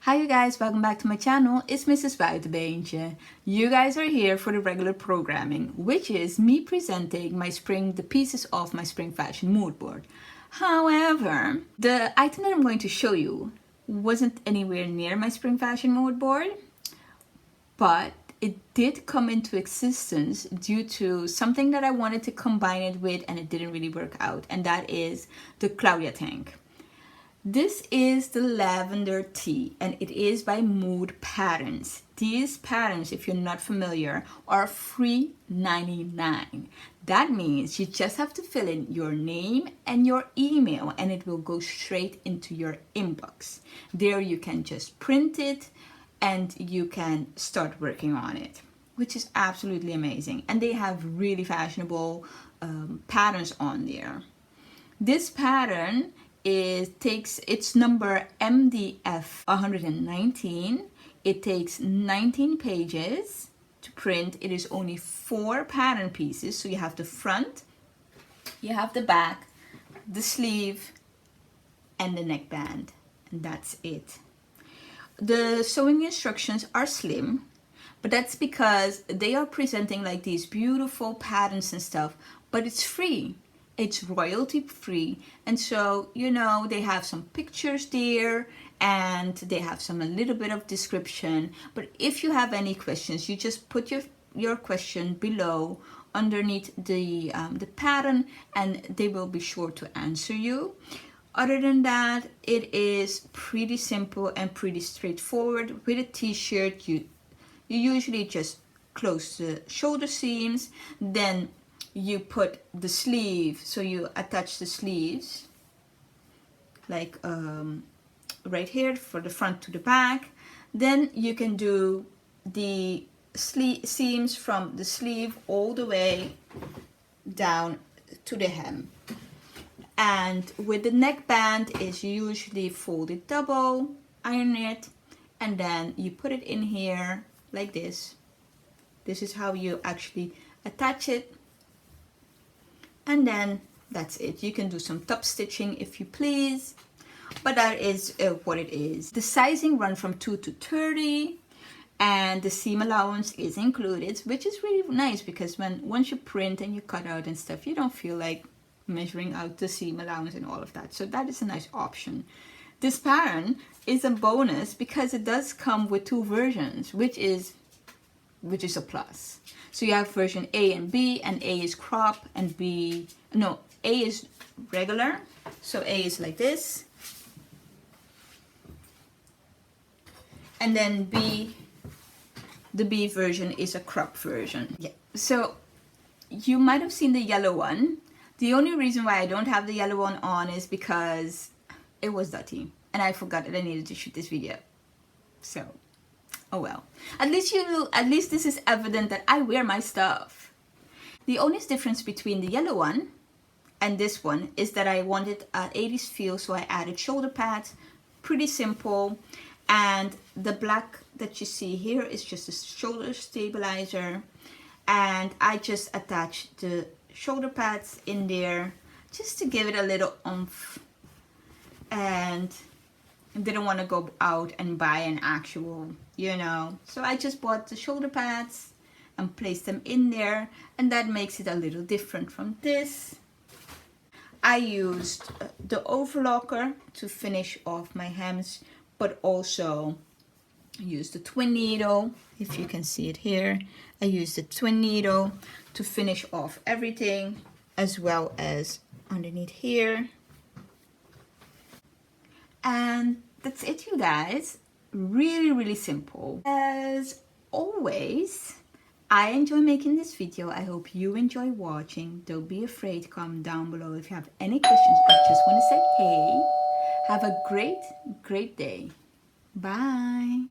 Hi you guys, welcome back to my channel. It's Mrs. Buitenbeentje. You guys are here for the regular programming, which is me presenting the pieces of my spring fashion mood board. However, the item that I'm going to show you wasn't anywhere near my spring fashion mood board, but it did come into existence due to something that I wanted to combine it with and it didn't really work out, and that is the Claudia tank. This is the Lavender Tee and it is by Mood Patterns. These patterns, if you're not familiar, are free $99. That means you just have to fill in your name and your email and it will go straight into your inbox. There you can just print it and you can start working on it, which is absolutely amazing. And they have really fashionable patterns on there. This pattern it's number MDF 119. It takes 19 pages to print. It is only 4 pattern pieces. So you have the front, you have the back, the sleeve, and the neckband, and that's it. The sewing instructions are slim, but that's because they are presenting like these beautiful patterns and stuff, but it's free. It's royalty free, and so they have some pictures there and they have a little bit of description. But if you have any questions, you just put your question below underneath the pattern and they will be sure to answer you. Other than that, it is pretty simple and pretty straightforward. With a t-shirt, you usually just close the shoulder seams, then you put the sleeve, so you attach the sleeves like right here for the front to the back. Then you can do the seams from the sleeve all the way down to the hem. And with the neckband is usually folded double, iron it, and then you put it in here like this. This is how you actually attach it. And then that's it. You can do some top stitching if you please, but that is what it is. The sizing run from 2 to 30 and the seam allowance is included, which is really nice because once you print and you cut out and stuff, you don't feel like measuring out the seam allowance and all of that. So that is a nice option. This pattern is a bonus because it does come with 2 versions, which is a plus. So you have version A and B, and A is crop and A is regular. So A is like this. And then the B version is a crop version. Yeah. So you might have seen the yellow one. The only reason why I don't have the yellow one on is because it was dirty and I forgot that I needed to shoot this video. So oh well, at least this is evident that I wear my stuff. The only difference between the yellow one and this one is that I wanted an 80s feel, so I added shoulder pads, pretty simple. And the black that you see here is just a shoulder stabilizer. And I just attached the shoulder pads in there just to give it a little oomph. And didn't want to go out and buy an actual, so I just bought the shoulder pads and placed them in there, and that makes it a little different from this. I used the overlocker to finish off my hems, but also used the twin needle. If you can see it here, I used the twin needle to finish off everything, as well as underneath here. And that's it, you guys. Really simple. As always, I enjoy making this video. I hope you enjoy watching. Don't be afraid. Comment down below if you have any questions or just want to say hey. Have a great day. Bye.